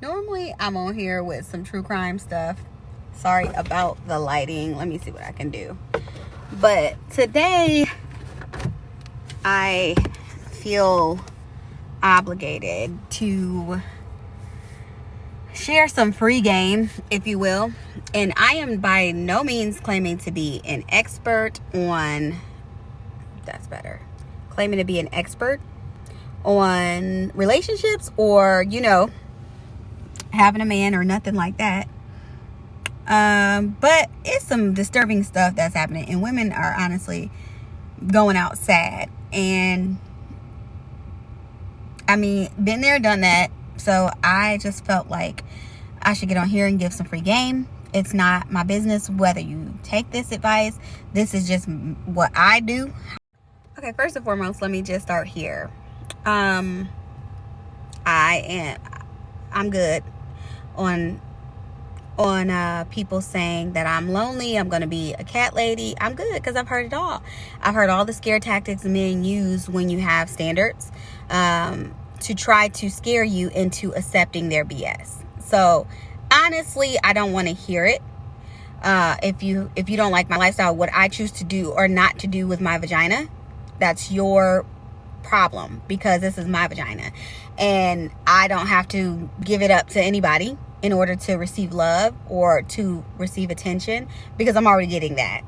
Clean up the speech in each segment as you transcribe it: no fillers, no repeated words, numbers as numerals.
Normally, I'm on here with some true crime stuff. Sorry about the lighting. Let me see what I can do. But today, I feel obligated to share some free game, if you will. And I am by no means claiming to be an expert on... That's better. Claiming to be an expert on relationships or, having a man or nothing like that. But it's some disturbing stuff that's happening, and women are honestly going out sad. And I mean, been there, done that. So I just felt like I should get on here and give some free game. It's not my business whether you take this advice. This is just what I do. Okay, first and foremost, let me just start here. I'm good on people saying that I'm lonely, I'm going to be a cat lady. I'm good because I've heard it all. I've heard all the scare tactics men use when you have standards to try to scare you into accepting their BS. So honestly, I don't want to hear it. If you don't like my lifestyle, what I choose to do or not to do with my vagina, that's your problem, because this is my vagina and I don't have to give it up to anybody in order to receive love or to receive attention, because I'm already getting that.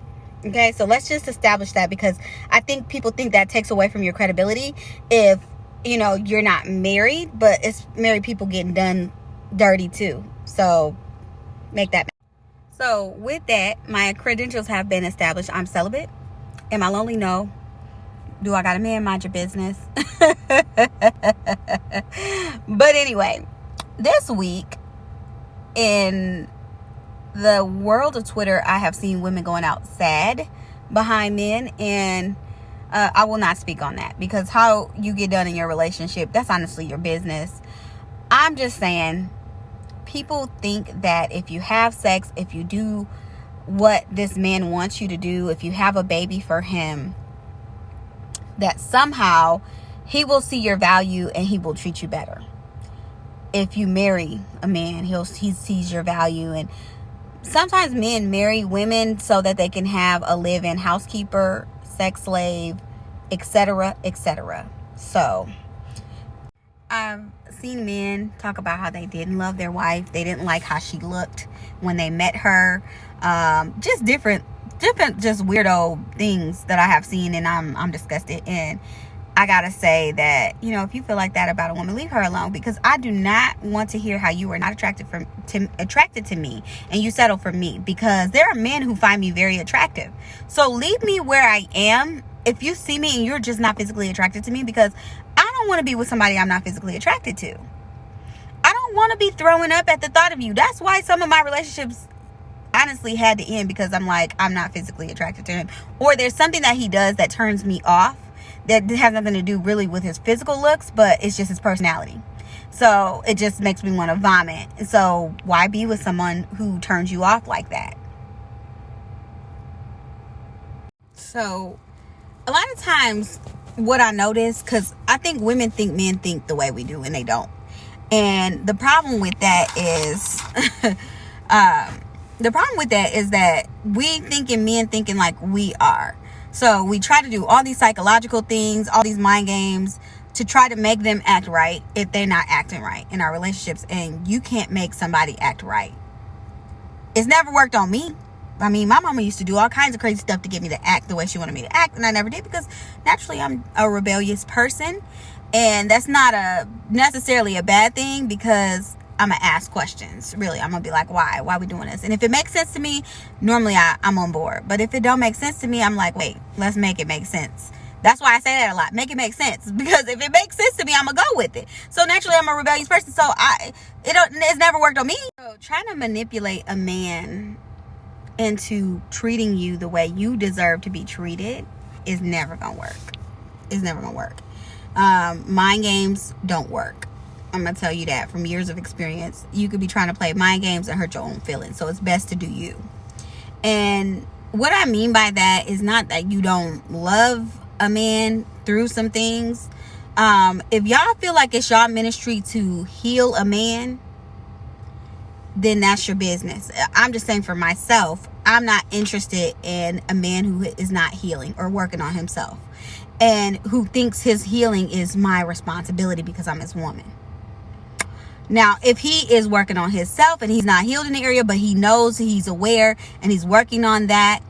Okay, so let's just establish that, because I think people think that takes away from your credibility if you're not married, but it's married people getting done dirty too. So make that. So with that, my credentials have been established. I'm celibate. Am I lonely? No. Do I got a man? Mind your business. But anyway, this week in the world of Twitter, I have seen women going out sad behind men, and I will not speak on that, because how you get done in your relationship, that's honestly your business. I'm just saying, people think that if you have sex, if you do what this man wants you to do, if you have a baby for him, that somehow he will see your value and he will treat you better. If you marry a man, he sees your value. And sometimes men marry women so that they can have a live-in housekeeper, sex slave, etc., etc. So I've seen men talk about how they didn't love their wife, they didn't like how she looked when they met her, just different just weirdo things that I have seen, and I'm disgusted. And I gotta say that, if you feel like that about a woman, leave her alone, because I do not want to hear how you are not attracted to me and you settle for me, because there are men who find me very attractive. So leave me where I am if you see me and you're just not physically attracted to me, because I don't want to be with somebody I'm not physically attracted to. I don't want to be throwing up at the thought of you. That's why some of my relationships honestly had to end, because I'm not physically attracted to him, or there's something that he does that turns me off, that has nothing to do really with his physical looks, but it's just his personality. So it just makes me want to vomit. So why be with someone who turns you off like that? So a lot of times what I notice, because I think women think men think the way we do, and they don't. And the problem with that is that men thinking like we are. So we try to do all these psychological things, all these mind games to try to make them act right if they're not acting right in our relationships. And you can't make somebody act right. It's never worked on me. I mean, my mama used to do all kinds of crazy stuff to get me to act the way she wanted me to act, and I never did, because naturally I'm a rebellious person. And that's not necessarily a bad thing, because I'm going to ask questions. Really, I'm going to be like, why? Why are we doing this? And if it makes sense to me, normally I'm on board. But if it don't make sense to me, I'm like, wait, let's make it make sense. That's why I say that a lot. Make it make sense. Because if it makes sense to me, I'm going to go with it. So naturally, I'm a rebellious person. So it's never worked on me. So trying to manipulate a man into treating you the way you deserve to be treated is never going to work. It's never going to work. Mind games don't work. I'm going to tell you that from years of experience. You could be trying to play mind games and hurt your own feelings. So it's best to do you. And what I mean by that is not that you don't love a man through some things. If y'all feel like it's y'all ministry to heal a man, then that's your business. I'm just saying for myself, I'm not interested in a man who is not healing or working on himself and who thinks his healing is my responsibility because I'm his woman. Now, if he is working on himself and he's not healed in the area, but he knows, he's aware, and he's working on that,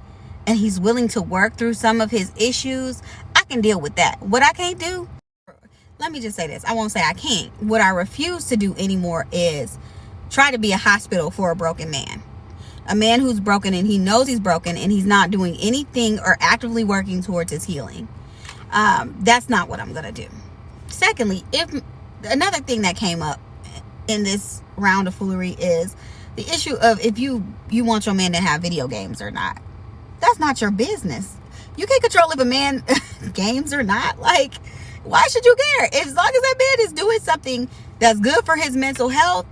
and he's willing to work through some of his issues, I can deal with that. What I can't do, let me just say this. I won't say I can't. What I refuse to do anymore is try to be a hospital for a broken man. A man who's broken and he knows he's broken and he's not doing anything or actively working towards his healing. That's not what I'm going to do. Secondly, if another thing that came up in this round of foolery is the issue of if you want your man to have video games or not. That's not your business. You can't control if a man games or not. Like, why should you care? As long as that man is doing something that's good for his mental health,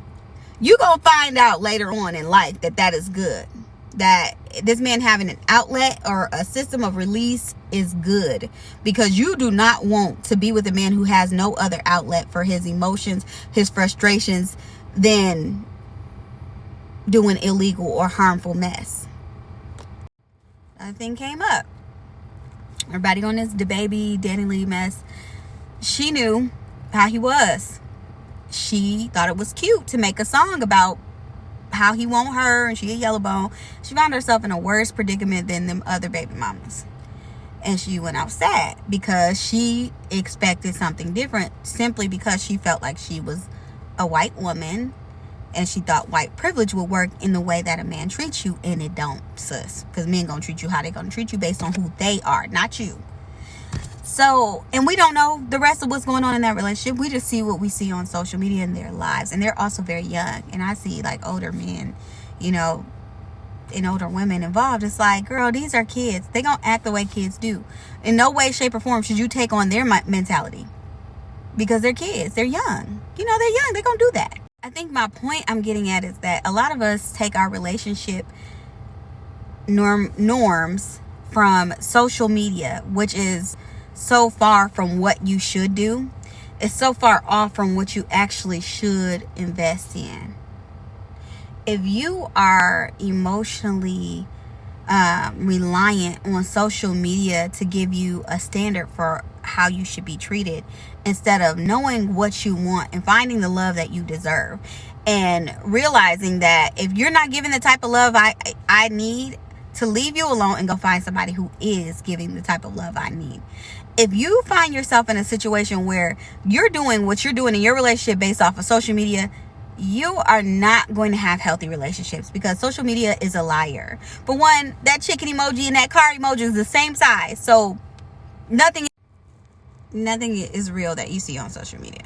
you gonna find out later on in life that is good. That this man having an outlet or a system of release is good, because you do not want to be with a man who has no other outlet for his emotions, his frustrations, than doing illegal or harmful mess. Another thing came up. Everybody on this DaBaby Danny Lee mess, she knew how he was. She thought it was cute to make a song about how he want her and she a yellow bone. She found herself in a worse predicament than them other baby mamas. And she went out sad because she expected something different simply because she felt like she was a white woman and she thought white privilege would work in the way that a man treats you, and it don't, sis. Because men gonna treat you how they gonna treat you based on who they are, not you. So, and we don't know the rest of what's going on in that relationship. We just see what we see on social media in their lives. And they're also very young. And I see like older men, you know, and older women involved. It's like, girl, these are kids. They gonna act the way kids do. In no way, shape, or form should you take on their mentality. Because they're kids. They're young. You know, they're young. They're gonna do that. I think my point I'm getting at is that a lot of us take our relationship norms from social media, which is so far from what you should do. It's so far off from what you actually should invest in. If you are emotionally reliant on social media to give you a standard for how you should be treated, instead of knowing what you want and finding the love that you deserve, and realizing that if you're not giving the type of love I need, to leave you alone and go find somebody who is giving the type of love I need. If you find yourself in a situation where you're doing what you're doing in your relationship based off of social media, you are not going to have healthy relationships, because social media is a liar. For one, that chicken emoji and that car emoji is the same size. So nothing is real that you see on social media.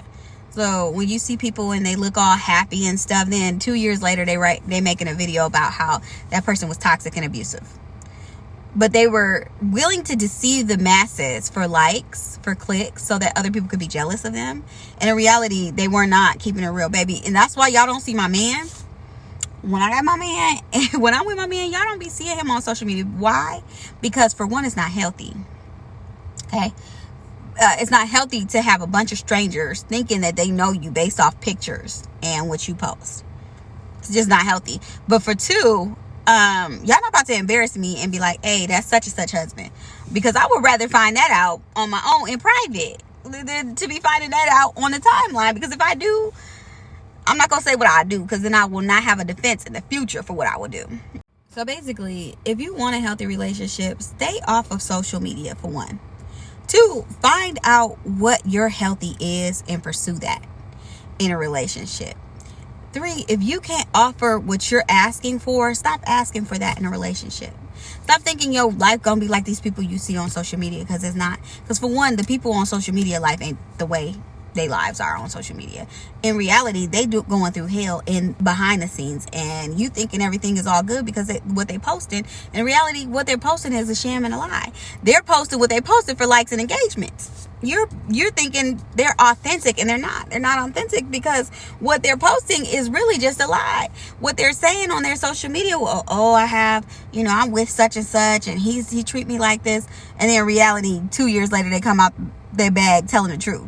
So when you see people and they look all happy and stuff, then 2 years later they making a video about how that person was toxic and abusive. But they were willing to deceive the masses for likes, for clicks, so that other people could be jealous of them. And in reality, they were not keeping it real, baby. And that's why y'all don't see my man. When I got my man, when I'm with my man, y'all don't be seeing him on social media. Why? Because for one, it's not healthy. Okay? It's not healthy to have a bunch of strangers thinking that they know you based off pictures and what you post. It's just not healthy. But for two, y'all not about to embarrass me and be like, hey, that's such and such husband, because I would rather find that out on my own in private than to be finding that out on the timeline. Because if I do, I'm not gonna say what I do, because then I will not have a defense in the future for what I would do. So basically, if you want a healthy relationship, stay off of social media, for one. Two, find out what your healthy is and pursue that in a relationship. Three, if you can't offer what you're asking for, stop asking for that in a relationship. Stop thinking your life gonna be like these people you see on social media, because it's not. Because for one, the people on social media life ain't the way their lives are on social media. In reality, they do going through hell in behind the scenes, and you thinking everything is all good because what they posted. In reality, what they're posting is a sham and a lie. They're posting what they posted for likes and engagements. You're thinking they're authentic, and they're not. They're not authentic, because what they're posting is really just a lie. What they're saying on their social media, well, I have, I'm with such and such, and he treat me like this, and then in reality, 2 years later, they come out their bag telling the truth.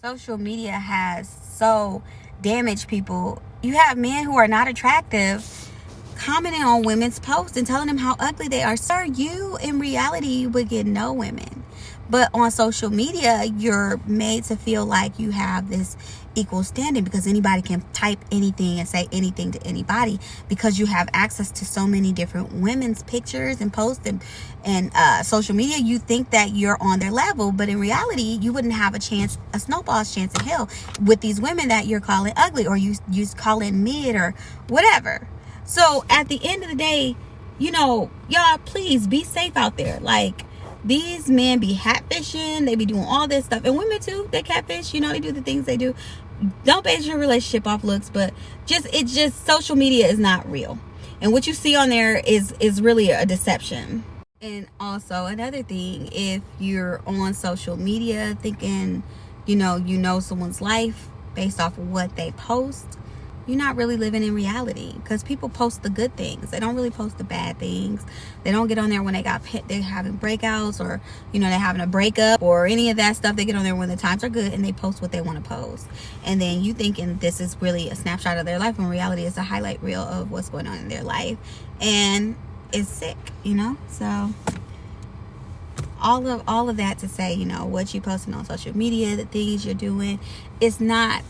Social media has so damage people. You have men who are not attractive commenting on women's posts and telling them how ugly they are. Sir, you in reality would get no women. But on social media, you're made to feel like you have this equal standing because anybody can type anything and say anything to anybody because you have access to so many different women's pictures and posts and social media. You think that you're on their level, but in reality, you wouldn't have a snowball's chance in hell with these women that you're calling ugly or you calling mid or whatever. So at the end of the day, y'all, please be safe out there. Like, these men be catfishing, they be doing all this stuff, and women too, they catfish, they do the things they do. Don't base your relationship off looks, but it's just social media is not real, and what you see on there is really a deception. And also another thing, if you're on social media thinking you know someone's life based off of what they post, you're not really living in reality, because people post the good things. They don't really post the bad things. They don't get on there when they're having breakouts or they're having a breakup or any of that stuff. They get on there when the times are good and they post what they want to post, and then you thinking this is really a snapshot of their life when in reality it's a highlight reel of what's going on in their life, and it's sick. So all of that to say, what you posting on social media, the things you're doing, it's not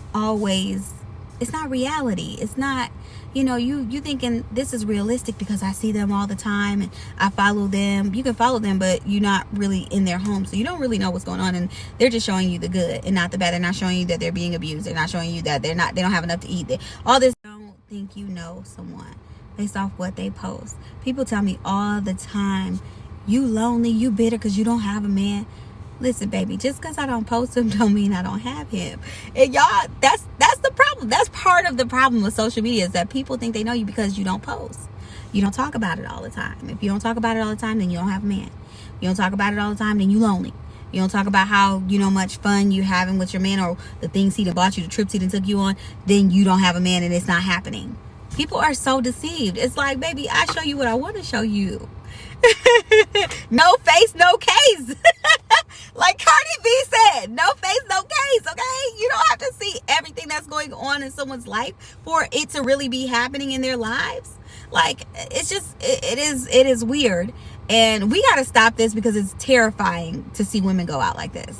reality. It's not, you thinking this is realistic because I see them all the time and I follow them. You can follow them, but you're not really in their home, so you don't really know what's going on, and they're just showing you the good and not the bad. They're not showing you that they're being abused. They're not showing you that they don't have enough to eat. All this. Don't think you know someone based off what they post. People tell me all the time, you lonely, you bitter because you don't have a man. Listen, baby, just because I don't post him don't mean I don't have him. And y'all, that's the problem. That's part of the problem with social media, is that people think they know you because you don't post. You don't talk about it all the time. If you don't talk about it all the time, then you don't have a man. You don't talk about it all the time, then you lonely. You don't talk about how much fun you having with your man or the things he done bought you, the trips he done took you on, then you don't have a man and it's not happening. People are so deceived. It's like, baby, I show you what I want to show you. No face, no case. Like Cardi B said, no face, no case. Okay, you don't have to see everything that's going on in someone's life for it to really be happening in their lives. Like, it's just it is weird, and we got to stop this because it's terrifying to see women go out like this.